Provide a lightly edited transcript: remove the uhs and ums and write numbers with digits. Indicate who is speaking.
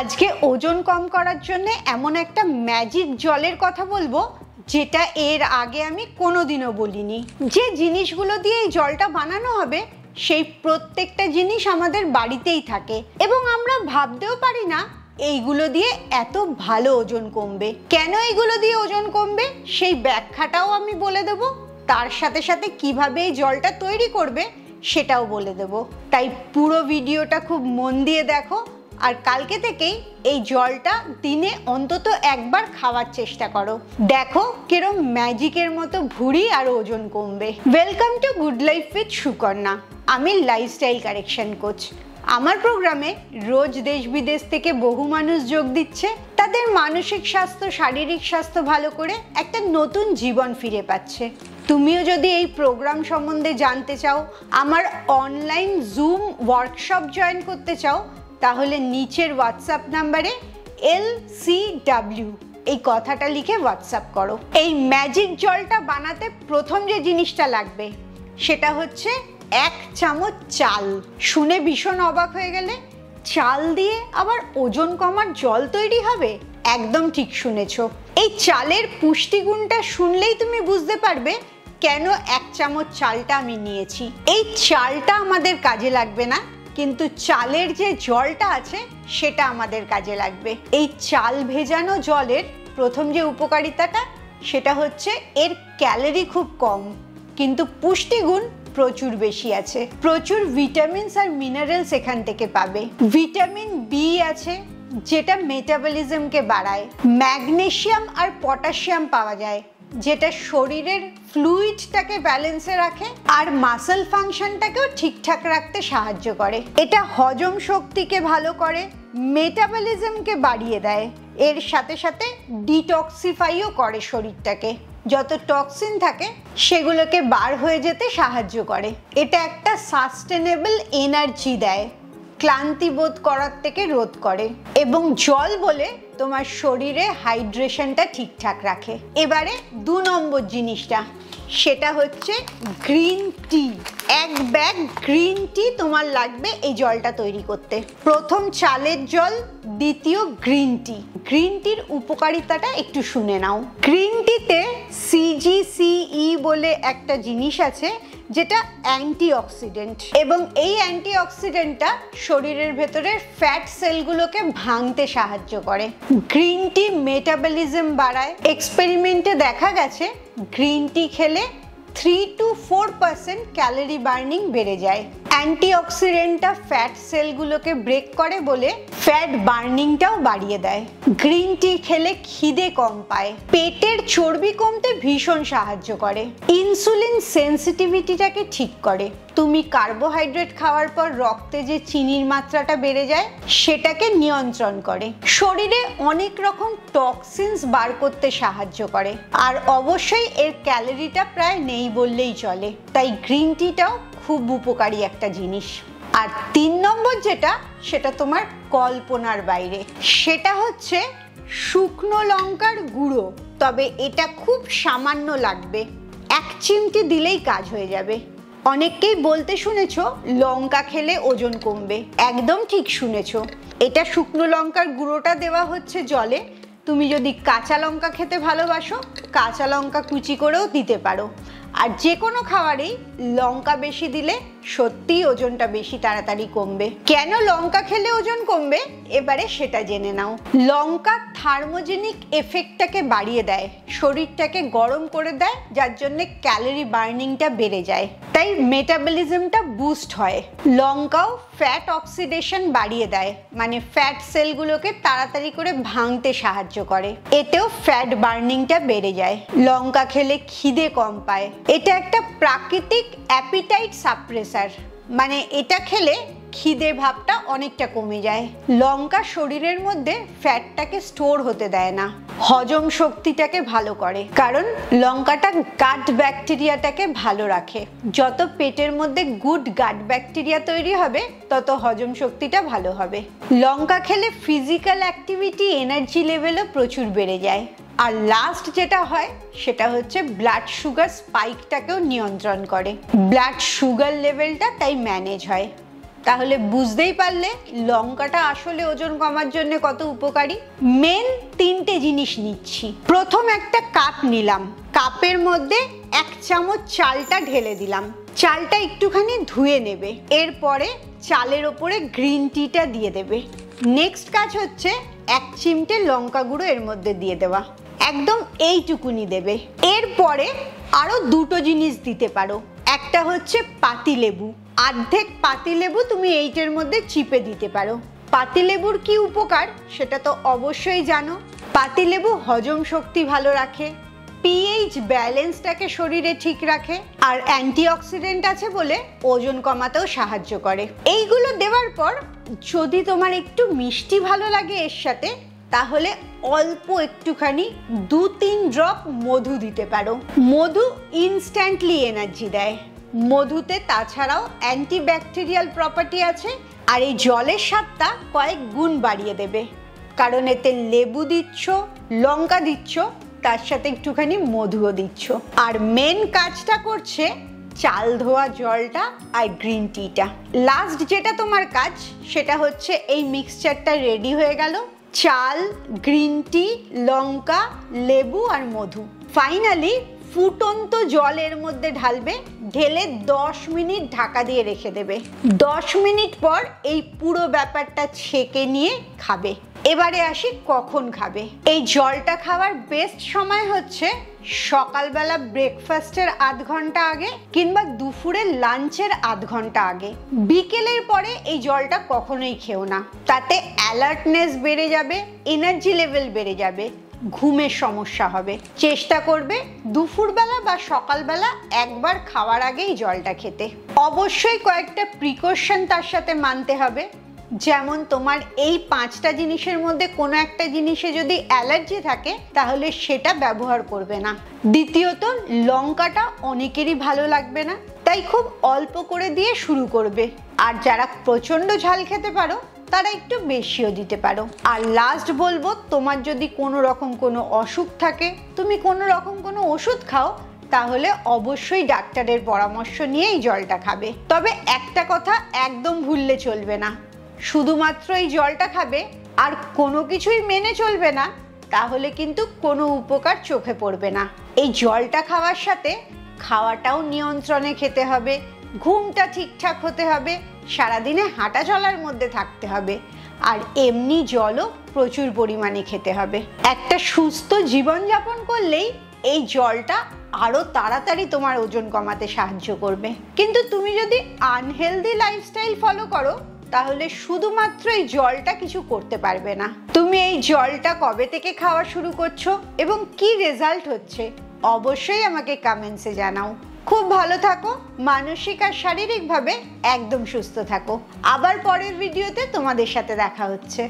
Speaker 1: আজকে ওজন কম করার জন্য এমন একটা ম্যাজিক জলের কথা বলবো যেটা এর আগে আমি কোনোদিনও বলিনি। যে জিনিসগুলো দিয়ে এই জলটা বানানো হবে সেই প্রত্যেকটা জিনিস আমাদের বাড়িতেই থাকে এবং আমরা ভাবতেও পারি না এইগুলো দিয়ে এত ভালো ওজন কমবে। কেন এইগুলো দিয়ে ওজন কমবে সেই ব্যাখ্যাটাও আমি বলে দেব, তার সাথে সাথে কিভাবে এই জলটা তৈরি করবে সেটাও বলে দেব। তাই পুরো ভিডিওটা খুব মন দিয়ে দেখো আর কালকে থেকেই এই জলটা দিনে অন্তত একবার খাওয়ার চেষ্টা করো। দেখো কিরম ম্যাজিকের মতো ভুঁড়ি আর ওজন কমবে। Welcome to good life with Sukanya. আমি লাইফস্টাইল কারেকশন কোচ। আমার প্রোগ্রামে রোজ দেশ বিদেশ থেকে বহু মানুষ যোগ দিচ্ছে, তাদের মানসিক স্বাস্থ্য শারীরিক স্বাস্থ্য ভালো করে একটা নতুন জীবন ফিরে পাচ্ছে। তুমিও যদি এই প্রোগ্রাম সম্বন্ধে জানতে চাও, আমার অনলাইন জুম ওয়ার্কশপ জয়েন করতে চাও, তাহলে নিচের হোয়াটসঅ্যাপ নাম্বারে LCW এই কথাটা লিখে হোয়াটসঅ্যাপ করো। এই ম্যাজিক জলটা বানাতে প্রথম যে জিনিসটা লাগবে সেটা হচ্ছে 1 চামচ চাল। শুনে ভীষণ অবাক হয়ে গেলে, চাল দিয়ে আবার ওজন কমার জল তৈরি হবে? একদম ঠিক শুনেছো। এই চালের পুষ্টিগুণটা শুনলেই তুমি বুঝতে পারবে কেন 1 চামচ চালটা আমি নিয়েছি। এই চালটা আমাদের কাজে লাগবে না, কিন্তু চালের যে জলটা আছে সেটা আমাদের কাজে লাগবে। এই চাল ভেজানো জলের প্রথম যে উপকারিতাটা সেটা হচ্ছে এর ক্যালোরি খুব কম, কিন্তু পুষ্টিগুণ প্রচুর বেশি আছে। প্রচুর ভিটামিনস আর মিনারেলস এখান থেকে পাবে। ভিটামিন বি আছে যেটা মেটাবলিজমকে বাড়ায়। ম্যাগনেসিয়াম আর পটাশিয়াম পাওয়া যায় যেটা শরীরের ফ্লুইডটাকে ব্যালেন্সে রাখে আর মাসল ফাংশনটাকেও ঠিকঠাক রাখতে সাহায্য করে। এটা হজম শক্তিকে ভালো করে, মেটাবলিজমকে বাড়িয়ে দেয়, এর সাথে সাথে ডিটক্সিফাইও করে শরীরটাকে। যত টক্সিন থাকে সেগুলোকে বার হয়ে যেতে সাহায্য করে। এটা একটা সাস্টেনেবল এনার্জি দেয়, ক্লান্তি বোধ করার থেকে রোধ করে এবং জল বলে তোমার শরীরে হাইড্রেশনটা ঠিকঠাক রাখে। এবারে 2 নম্বর জিনিসটা সেটা হচ্ছে green tea. 1 bag green tea তোমার লাগবে এই জলটা তৈরি করতে। প্রথম চালের জল, দ্বিতীয় গ্রিন টি। গ্রিন টির উপকারিতাটা একটু শুনে নাও। গ্রিন টিতে CGCE বলে একটা জিনিস আছে যেটা অ্যান্টিঅক্সিডেন্ট এবং এই অ্যান্টিঅক্সিডেন্টটা শরীরের ভেতরে ফ্যাট সেলগুলোকে ভাঙতে সাহায্য করে। গ্রিন টি মেটাবলিজম বাড়ায়। এক্সপেরিমেন্টে দেখা গেছে গ্রিন টি খেলে 3 to 4% ক্যালোরি বার্নিং বেড়ে যায়। অ্যান্টিঅক্সিডেন্টটা ফ্যাট সেলগুলোকে ব্রেক করে বলে ফ্যাট বার্নিংটাও বাড়িয়ে দেয়। গ্রিন টি খেলে খিদে কম পায়, পেটের চর্বি কমতে ভীষণ সাহায্য করে, ইনসুলিন সেন্সিটিভিটিটাকে ঠিক করে। তুমি কার্বোহাইড্রেট খাওয়ার পর রক্তে যে চিনির মাত্রাটা বেড়ে যায় সেটাকে নিয়ন্ত্রণ করে, শরীরে অনেক রকম টক্সিনস বার করতে সাহায্য করে আর অবশ্যই এর ক্যালোরিটা প্রায় নেই বললেই চলে। তাই গ্রিন টিটাও খুব উপকারী একটা জিনিস। আর 3 নম্বর যেটা সেটা তোমার কল্পনার বাইরে, সেটা হচ্ছে শুকনো লঙ্কার গুঁড়ো। তবে এটা খুব সামান্য লাগবে, 1 চিমটি দিলেই কাজ হয়ে যাবে। অনেককেই বলতে শুনেছো লঙ্কা খেলে ওজন কমবে। একদম ঠিক শুনেছো। এটা শুকনো লঙ্কার গুঁড়োটা দেওয়া হচ্ছে জলে। তুমি যদি কাঁচা লঙ্কা খেতে ভালোবাসো কাঁচা লঙ্কা কুচি করেও দিতে পারো। আর যে কোনো খাবারেই লঙ্কা বেশি দিলে সত্যিই ওজনটা বেশি তাড়াতাড়ি কমবে। কেন লঙ্কা খেলে ওজন কমবে এবারে সেটা জেনে নাও। লঙ্কা থার্মোজেনিক এফেক্টটাকে বাড়িয়ে দেয়, শরীরটাকে গরম করে দেয়, যার জন্য ক্যালোরি বার্নিংটা বেড়ে যায়, তাই মেটাবলিজমটা বুস্ট হয়। লঙ্কাও ফ্যাট অক্সিডেশন বাড়িয়ে দেয়, মানে ফ্যাট সেলগুলোকে তাড়াতাড়ি করে ভাঙতে সাহায্য করে, এতেও ফ্যাট বার্নিংটা বেড়ে যায়। লঙ্কা খেলে খিদে কম পায়। এটা একটা প্রাকৃতিক অ্যাপিটাইট সাপ্রেসার, মানে এটা খেলে খিদে ভাবটা অনেকটা কমে যায়। লঙ্কা শরীরের মধ্যে ফ্যাটটাকে স্টোর হতে দেয় না, হজম শক্তিটাকে ভালো করে, কারণ লঙ্কাটা গাট ব্যাকটেরিয়াটাকে ভালো রাখে। যত পেটের মধ্যে গুড গাট ব্যাকটেরিয়া তৈরি হবে তত হজম শক্তিটা ভালো হবে। লঙ্কা খেলে ফিজিক্যাল অ্যাক্টিভিটি, এনার্জি লেভেলও প্রচুর বেড়ে যায়। আর লাস্ট যেটা হয় সেটা হচ্ছে ব্লাড সুগার স্পাইকটাকেও নিয়ন্ত্রণ করে, ব্লাড সুগার লেভেলটা তাই ম্যানেজ হয়। তাহলে বুঝতেই পারলে লঙ্কাটা আসলে ওজন কমার জন্য কত উপকারী। মেন 3টে জিনিস নিচ্ছি। প্রথম একটা কাপ নিলাম, কাপের মধ্যে 1 চামচ চালটা ঢেলে দিলাম। চালটা একটুখানি ধুয়ে নেবে, এরপরে চালের ওপরে গ্রিন টিটা দিয়ে দেবে। নেক্সট কাজ হচ্ছে 1 চিমটে লঙ্কা গুঁড়ো এর মধ্যে দিয়ে দেওয়া, একদম এইটুকুনি দেবে। এরপরে আরো 2টো জিনিস দিতে পারো, একটা হচ্ছে পাতিলেবু, অর্ধেক পাতিলেবু তুমি এইটার মধ্যে চিপে দিতে পারো। পাতিলেবুর কি উপকার সেটা তো অবশ্যই জানো। পাতিলেবু হজম শক্তি ভালো রাখে, পিএইচ ব্যালেন্সটাকে শরীরে ঠিক রাখে, আর অ্যান্টিঅক্সিডেন্ট আছে বলে ওজন কমাতেও সাহায্য করে। এইগুলো দেওয়ার পর যদি তোমার একটু মিষ্টি ভালো লাগে এর সাথে, তাহলে অল্প একটুখানি 2-3 ড্রপ মধু দিতে পারো। মধু ইনস্ট্যান্টলি এনার্জি দেয়। মধুতে তাছাড়াও অ্যান্টিব্যাকটেরিয়াল প্রপার্টি আছে, আর এই জলের স্বাদটা কয়েক গুণ বাড়িয়ে দেবে, কারণ এতে লেবু দিচ্ছ, লঙ্কা দিচ্ছ, তার সাথে একটুখানি মধুও দিচ্ছ। আর মেন কাজটা করছে চাল ধোয়া জলটা আর গ্রিন টিটা। লাস্ট যেটা তোমার কাজ সেটা হচ্ছে এই মিক্সচারটা রেডি হয়ে গেল, চাল, গ্রিন টি, লঙ্কা, লেবু আর মধু। ফাইনালি ফুটন্ত জলের মধ্যে ঢালবে, ঢেলে 10 মিনিট ঢাকা দিয়ে রেখে দেবে। 10 মিনিট পর এই পুরো ব্যাপারটা ছেঁকে নিয়ে খাবে। এবারে আসি কখন খাবে। এই জলটা খাওয়ার বেস্ট সময় হচ্ছে সকালবেলা ব্রেকফাস্টের আধ ঘন্টা আগে কিংবা দুপুরের লাঞ্চের আধ ঘন্টা আগে। বিকেলের পরে এই জলটা কখনোই খেও না, তাতে অ্যালার্টনেস বেড়ে যাবে, এনার্জি লেভেল বেড়ে যাবে, ঘুমের সমস্যা হবে। চেষ্টা করবে দুপুরবেলা বা সকালবেলা একবার খাওয়ার আগেই জলটা খেতে। অবশ্যই কয়েকটা প্রিকশন তার সাথে মানতে হবে, যেমন তোমার এই 5টা জিনিসের মধ্যে কোনো একটা জিনিসে যদি অ্যালার্জি থাকে তাহলে সেটা ব্যবহার করবে না। দ্বিতীয়ত, লঙ্কাটা অনেকেরই ভালো লাগবে না, তাই খুব অল্প করে দিয়ে শুরু করবে। আর যারা প্রচণ্ড ঝাল খেতে পারো তারা একটু বেশিও দিতে পারো। আর লাস্ট বলবো, তোমার যদি কোনো রকম কোনো অসুখ থাকে, তুমি কোনো রকম কোনো ওষুধ খাও, তাহলে অবশ্যই ডাক্তারের পরামর্শ নিয়ে এই জলটা খাবে। তবে একটা কথা একদম ভুললে চলবে না, শুধুমাত্র এই জলটা খাবে আর কোনো কিছুই মেনে চলবে না, তাহলে কিন্তু কোনো উপকার চোখে পড়বে না। এই জলটা খাওয়ার সাথে খাওয়াটাও নিয়ন্ত্রণে খেতে হবে, ঘুমটা ঠিকঠাক হতে হবে, সারাদিনে হাঁটা চলার মধ্যে থাকতে হবে, আর এমনি জলও প্রচুর পরিমাণে খেতে হবে। একটা সুস্থ জীবনযাপন করলেই এই জলটা আরো তাড়াতাড়ি তোমার ওজন কমাতে সাহায্য করবে। কিন্তু তুমি যদি আনহেলদি লাইফস্টাইল ফলো করো তাহলে শুধুমাত্র এই জলটা কিছু করতে পারবে না। তুমি এই জলটা কবে থেকে খাওয়া শুরু করছো এবং কি রেজাল্ট হচ্ছে অবশ্যই আমাকে কমেন্টসে জানাও। খুব ভালো থাকো, মানসিক আর শারীরিকভাবে একদম সুস্থ থাকো। আবার পরের ভিডিওতে তোমাদের সাথে দেখা হচ্ছে।